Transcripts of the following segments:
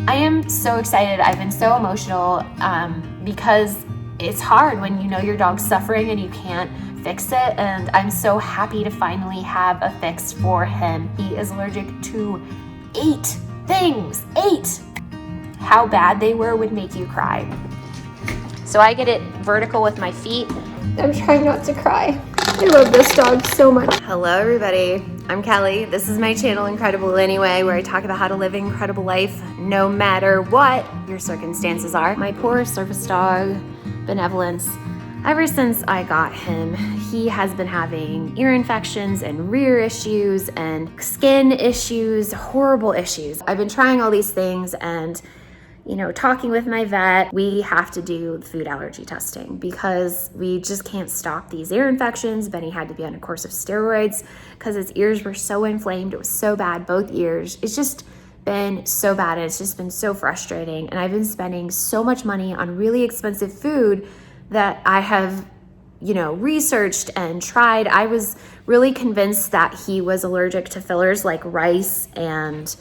I am so excited. I've been so emotional because it's hard when you know your dog's suffering and you can't fix it. And I'm so happy to finally have a fix for him. He is allergic to 8 things. 8! How bad they were would make you cry. So I get it vertical with my feet. I'm trying not to cry. I love this dog so much. Hello everybody, I'm Kelly. This is my channel Incredible Anyway, where I talk about how to live an incredible life no matter what your circumstances are. My poor service dog, Benevolence, ever since I got him, he has been having ear infections and rear issues and skin issues, horrible issues. I've been trying all these things and talking with my vet, we have to do food allergy testing because we just can't stop these ear infections. Benny had to be on a course of steroids because his ears were so inflamed. It was so bad, both ears. It's just been so bad. It's just been so frustrating. And I've been spending so much money on really expensive food that I have, researched and tried. I was really convinced that he was allergic to fillers like rice and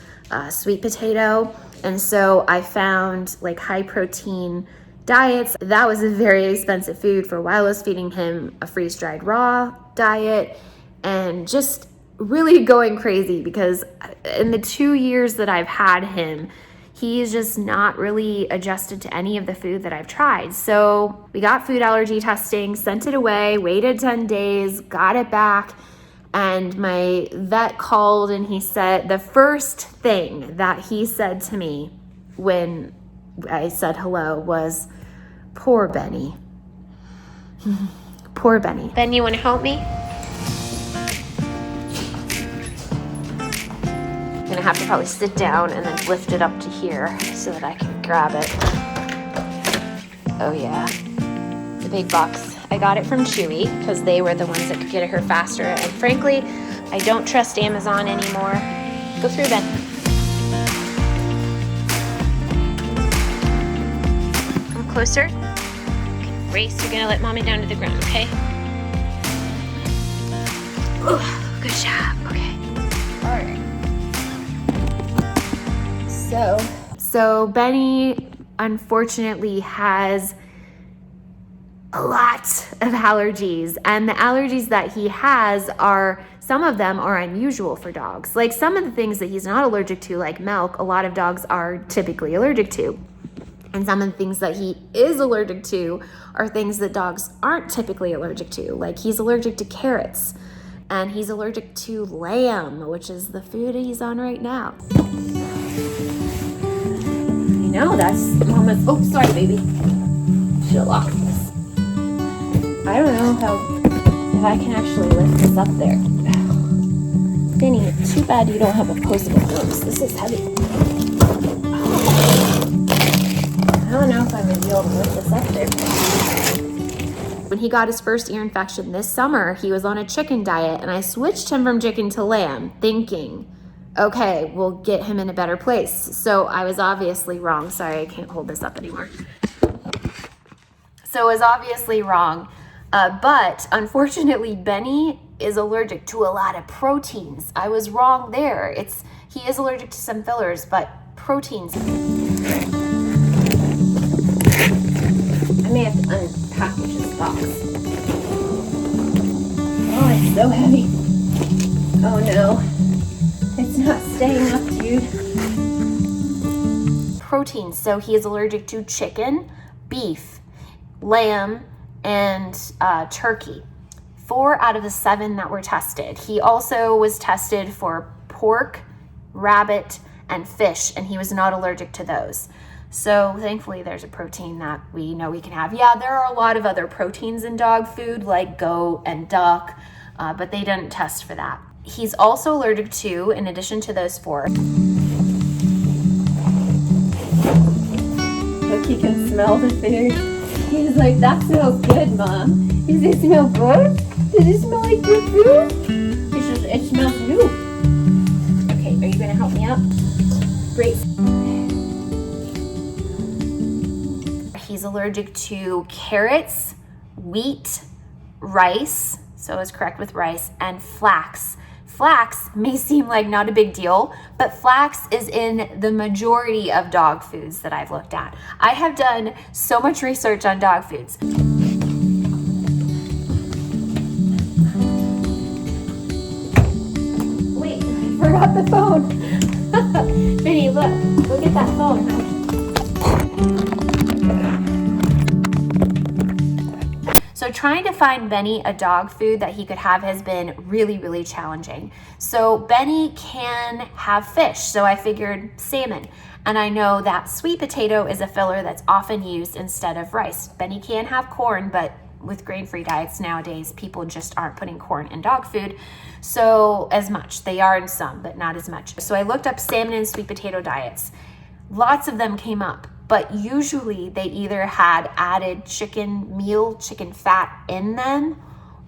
sweet potato. And so I found high protein diets. That was a very expensive food for a while. I was feeding him a freeze-dried raw diet and just really going crazy because in the 2 years that I've had him, he's just not really adjusted to any of the food that I've tried. So we got food allergy testing, sent it away, waited 10 days, got it back. And my vet called and he said, the first thing that he said to me when I said hello was, poor Benny. Poor Benny. Ben, you want to help me? I'm going to have to probably sit down and then lift it up to here so that I can grab it. Oh yeah, the big box. I got it from Chewy because they were the ones that could get her faster. And frankly, I don't trust Amazon anymore. Go through, Ben. Come closer. Okay, race. You're gonna let mommy down to the ground, okay? Ooh, good job. Okay. All right. So Benny unfortunately has a lot of allergies, and the allergies that he has some of them are unusual for dogs. Like some of the things that he's not allergic to, like milk, a lot of dogs are typically allergic to. And some of the things that he is allergic to are things that dogs aren't typically allergic to. Like he's allergic to carrots, and he's allergic to lamb, which is the food he's on right now. That's Mama's, oh, sorry, baby. Should lock this. I don't know if I can actually lift this up there. Benny, too bad you don't have opposable thumbs. This is heavy. I don't know if I'm going to be able to lift this up there. When he got his first ear infection this summer, he was on a chicken diet, and I switched him from chicken to lamb, thinking, okay, we'll get him in a better place. So I was obviously wrong. Sorry, I can't hold this up anymore. So I was obviously wrong. But unfortunately, Benny is allergic to a lot of proteins. I was wrong there. He is allergic to some fillers, but proteins. I may have to unpackage this box. Oh, it's so heavy. Oh no. It's not staying up, dude. Proteins. So he is allergic to chicken, beef, lamb, and turkey. 4 out of the 7 that were tested. He also was tested for pork, rabbit, and fish, and he was not allergic to those. So thankfully there's a protein that we know we can have. Yeah, there are a lot of other proteins in dog food like goat and duck, but they didn't test for that. He's also allergic to, in addition to those 4. Look, he can smell the food. He's like, that smells good, Mom. Does it smell good? Does it smell like your food? He says, it smells new. Okay, are you going to help me out? Great. He's allergic to carrots, wheat, rice, so I was correct with rice, and flax. flax may seem like not a big deal, but flax is in the majority of dog foods that I've looked at. I have done so much research on dog foods. Wait, I forgot the phone. Vinny, look at that phone. So trying to find Benny a dog food that he could have has been really, really challenging. So Benny can have fish, so I figured salmon. And I know that sweet potato is a filler that's often used instead of rice. Benny can have corn, but with grain-free diets nowadays, people just aren't putting corn in dog food so as much. They are in some, but not as much. So I looked up salmon and sweet potato diets. Lots of them came up, but usually they either had added chicken fat in them,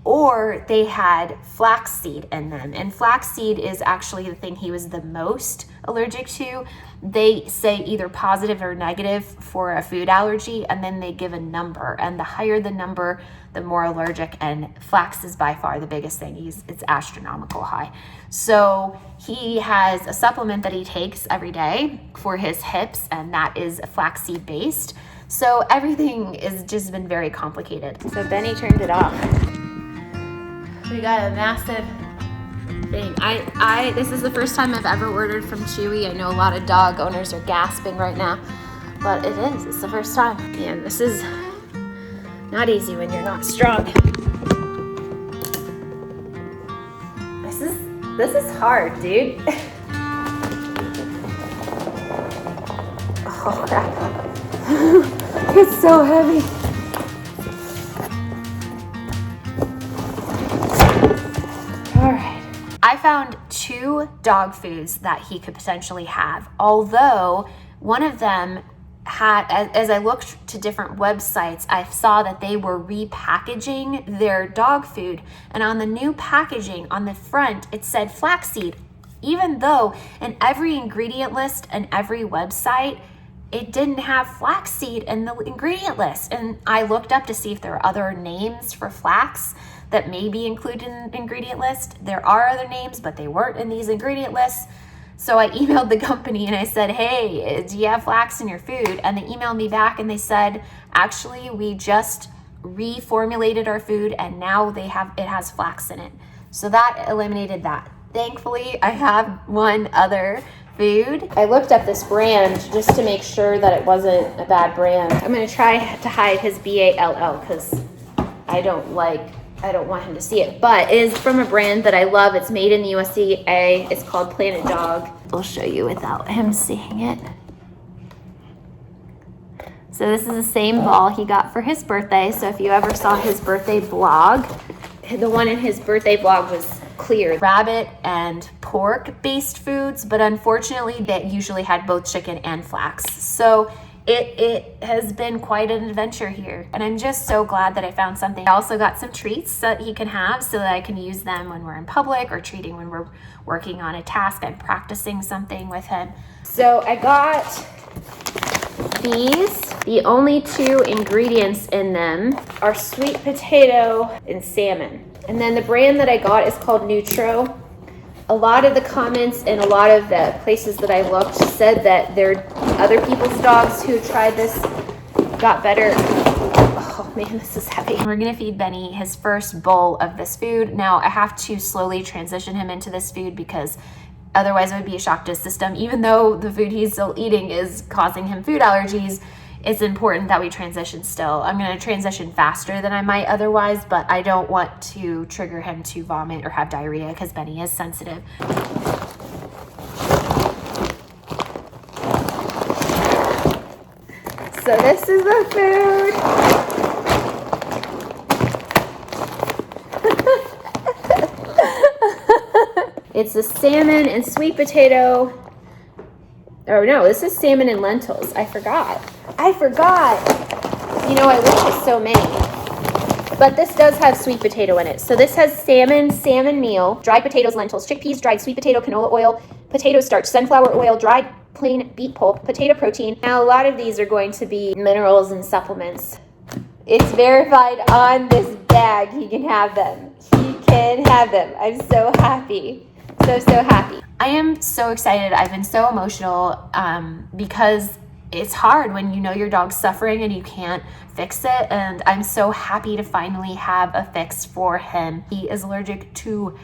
or they had flaxseed in them. And flaxseed is actually the thing he was the most allergic to. They say either positive or negative for a food allergy, and then they give a number. And the higher the number, the more allergic. And flax is by far the biggest thing. It's astronomical high. So he has a supplement that he takes every day for his hips, and that is flaxseed based. So everything has just been very complicated. So Benny turned it off. We got a massive thing. This is the first time I've ever ordered from Chewy. I know a lot of dog owners are gasping right now, but it's the first time. And this is not easy when you're not strong. This is hard, dude. Oh crap. It's so heavy. I found 2 dog foods that he could potentially have, although one of them had, as I looked to different websites, I saw that they were repackaging their dog food, and on the new packaging on the front it said flaxseed, even though in every ingredient list and every website it didn't have flaxseed in the ingredient list. And I looked up to see if there are other names for flax that may be included in the ingredient list. There are other names, but they weren't in these ingredient lists. So I emailed the company and I said, hey, do you have flax in your food? And they emailed me back and they said, actually, we just reformulated our food and now it has flax in it. So that eliminated that. Thankfully, I have one other food. I looked up this brand just to make sure that it wasn't a bad brand. I'm gonna try to hide his BALL because I don't want him to see it, but it is from a brand that I love. It's made in the USA. It's called Planet Dog. I'll show you without him seeing it. So this is the same ball he got for his birthday. So if you ever saw his birthday vlog, the one in his birthday vlog was clear rabbit and pork based foods, but unfortunately that usually had both chicken and flax. So it has been quite an adventure here, and I'm just so glad that I found something. I also got some treats that he can have so that I can use them when we're in public or treating when we're working on a task and practicing something with him. So I got these. The only 2 ingredients in them are sweet potato and salmon. And then the brand that I got is called Nutro. A lot of the comments and a lot of the places that I looked said that their other people's dogs who tried this got better. Oh man, this is heavy. We're gonna feed Benny his first bowl of this food. Now I have to slowly transition him into this food because otherwise it would be a shock to his system. Even though the food he's still eating is causing him food allergies, it's important that we transition still. I'm gonna transition faster than I might otherwise, but I don't want to trigger him to vomit or have diarrhea because Benny is sensitive. So this is the food. It's a salmon and sweet potato. Oh no, this is salmon and lentils. I forgot. You know, I looked at so many. But this does have sweet potato in it. So this has salmon meal, dried potatoes, lentils, chickpeas, dried sweet potato, canola oil, potato starch, sunflower oil, dried plain beet pulp, potato protein. Now a lot of these are going to be minerals and supplements. It's verified on this bag. He can have them. He can have them. I'm so happy. So happy. I am so excited. I've been so emotional because it's hard when you know your dog's suffering and you can't fix it. And I'm so happy to finally have a fix for him. He is allergic to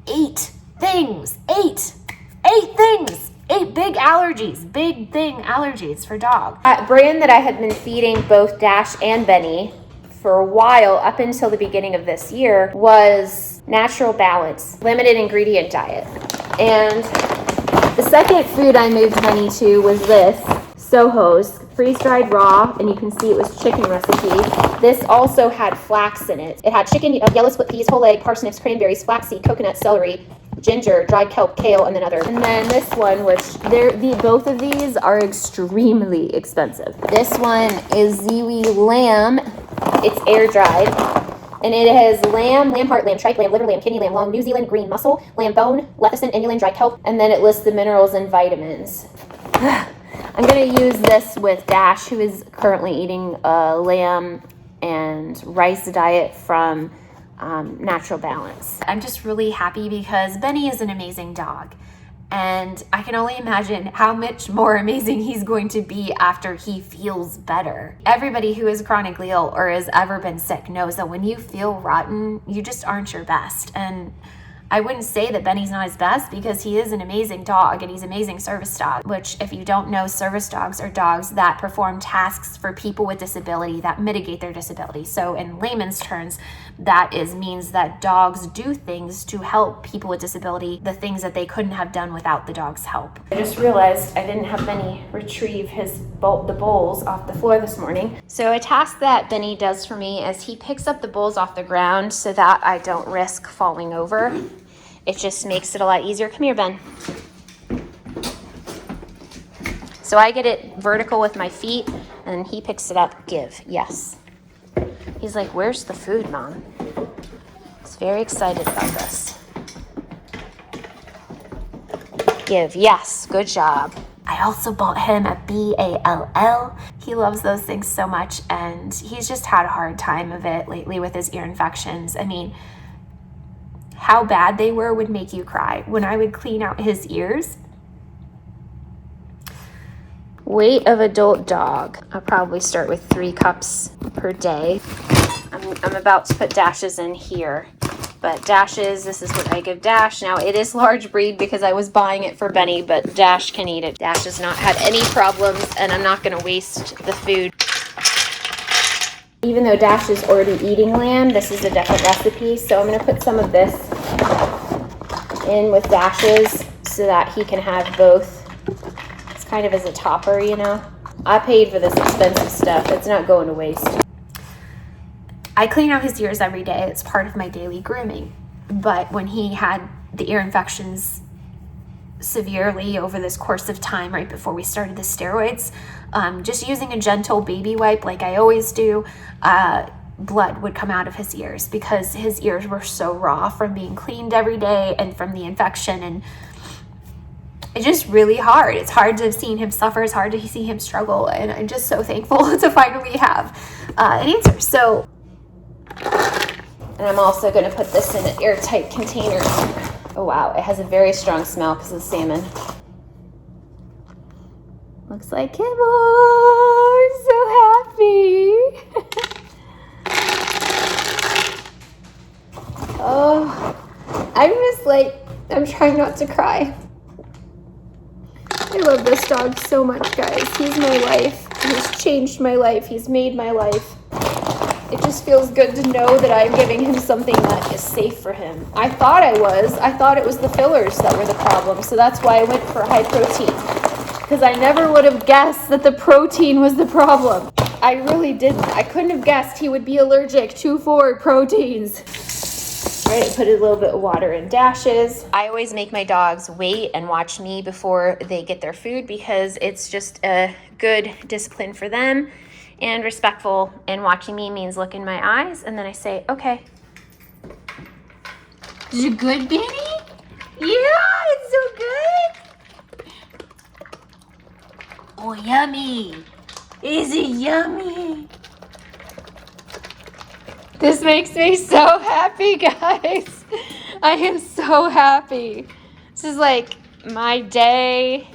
8 things. 8 things. 8 big allergies, big thing allergies for dog. That brand that I had been feeding both Dash and Benny for a while up until the beginning of this year was Natural Balance, limited ingredient diet. And the second food I moved Benny to was this, Soho's freeze-dried raw, and you can see it was chicken recipe. This also had flax in it. It had chicken, yellow split peas, whole egg, parsnips, cranberries, flaxseed, coconut, celery, ginger, dried kelp, kale, and then other. And then this one, which both of these are extremely expensive. This one is Ziwi lamb. It's air dried. And it has lamb heart, lamb tripe, lamb liver, lamb kidney, lamb lung, New Zealand green mussel, lamb bone, lecithin, inulin, dried kelp, and then it lists the minerals and vitamins. I'm going to use this with Dash, who is currently eating a lamb and rice diet from Natural Balance. I'm just really happy because Benny is an amazing dog. And I can only imagine how much more amazing he's going to be after he feels better. Everybody who is chronically ill or has ever been sick knows that when you feel rotten, you just aren't your best. And I wouldn't say that Benny's not his best because he is an amazing dog and he's an amazing service dog, which if you don't know, service dogs are dogs that perform tasks for people with disability that mitigate their disability. So in layman's terms, that means that dogs do things to help people with disability, the things that they couldn't have done without the dog's help. I just realized I didn't have Benny retrieve the bowls off the floor this morning. So a task that Benny does for me is he picks up the bowls off the ground so that I don't risk falling over. It just makes it a lot easier. Come here, Ben. So I get it vertical with my feet, and he picks it up. Give. Yes. He's like, where's the food, Mom? He's very excited about this. Give. Yes. Good job. I also bought him a BALL. He loves those things so much, and he's just had a hard time of it lately with his ear infections. I mean, how bad they were would make you cry. When I would clean out his ears. Weight of adult dog. I'll probably start with 3 cups per day. I'm about to put Dash's in here. But Dash's, this is what I give Dash. Now it is large breed because I was buying it for Benny, but Dash can eat it. Dash has not had any problems, and I'm not gonna waste the food. Even though Dash is already eating lamb, this is a different recipe. So I'm gonna put some of this in with Dash's so that he can have both. It's kind of as a topper, you know. I paid for this expensive stuff. It's not going to waste. I clean out his ears every day. It's part of my daily grooming. But when he had the ear infections severely over this course of time right before we started the steroids, just using a gentle baby wipe like I always do, blood would come out of his ears because his ears were so raw from being cleaned every day and from the infection. And it's just really hard. It's hard to have seen him suffer. It's hard to see him struggle. And I'm just so thankful to finally have an answer. So, and I'm also going to put this in an airtight container. Oh wow, it has a very strong smell because of the salmon. Looks like kibble. I'm so happy. Oh, I'm trying not to cry. I love this dog so much, guys. He's my life. He's changed my life. He's made my life. It just feels good to know that I'm giving him something that is safe for him. I thought it was the fillers that were the problem. So that's why I went for high protein. Because I never would have guessed that the protein was the problem. I really didn't. I couldn't have guessed he would be allergic to 4 proteins. All right, put a little bit of water in Dash's. I always make my dogs wait and watch me before they get their food because it's just a good discipline for them and respectful. And watching me means look in my eyes and then I say, okay. Is it good, Benny? Yeah, it's so good. Oh, yummy. Is it yummy? This makes me so happy, guys. I am so happy. This is like my day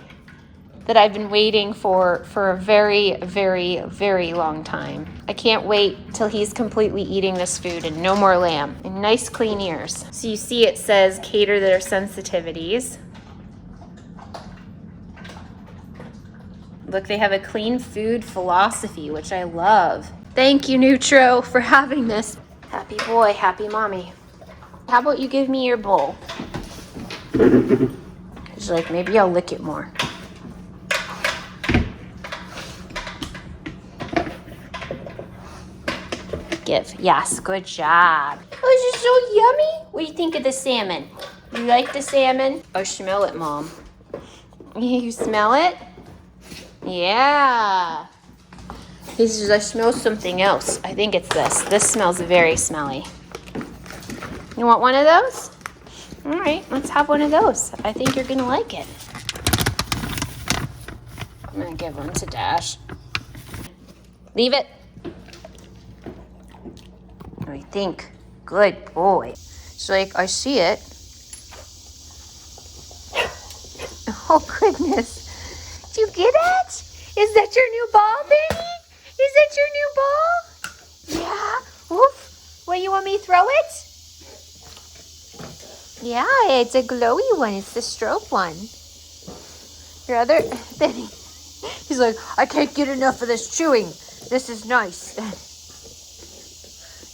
that I've been waiting for a very, very, very long time. I can't wait till he's completely eating this food and no more lamb. And nice clean ears. So you see it says cater their sensitivities. Look, they have a clean food philosophy, which I love. Thank you, Nutro, for having this. Happy boy, happy mommy. How about you give me your bowl? He's like, maybe I'll lick it more. Give. Yes, good job. Oh, this is so yummy. What do you think of the salmon? You like the salmon? Oh, smell it, Mom. You smell it? Yeah. He says, I smell something else. I think it's this. This smells very smelly. You want one of those? All right, let's have one of those. I think you're going to like it. I'm going to give one to Dash. Leave it. I think. Good boy. It's like, I see it. Oh, goodness. Did you get it? Is that your new ball, Benny? Is that your new ball? Yeah. Woof. What, you want me to throw it? Yeah, it's a glowy one. It's the strobe one. Your other, Benny. He's like, I can't get enough of this chewing. This is nice.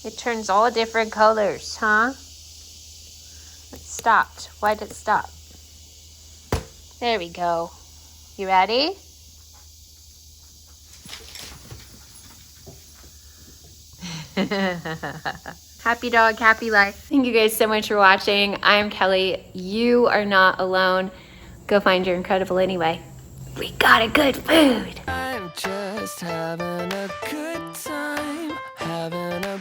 It turns all different colors, huh? It stopped. Why did it stop? There we go. You ready? Happy dog, happy life. Thank you guys so much for watching. I'm Kelly. You are not alone. Go find your incredible anyway. We got a good food. I'm just having a good time, having a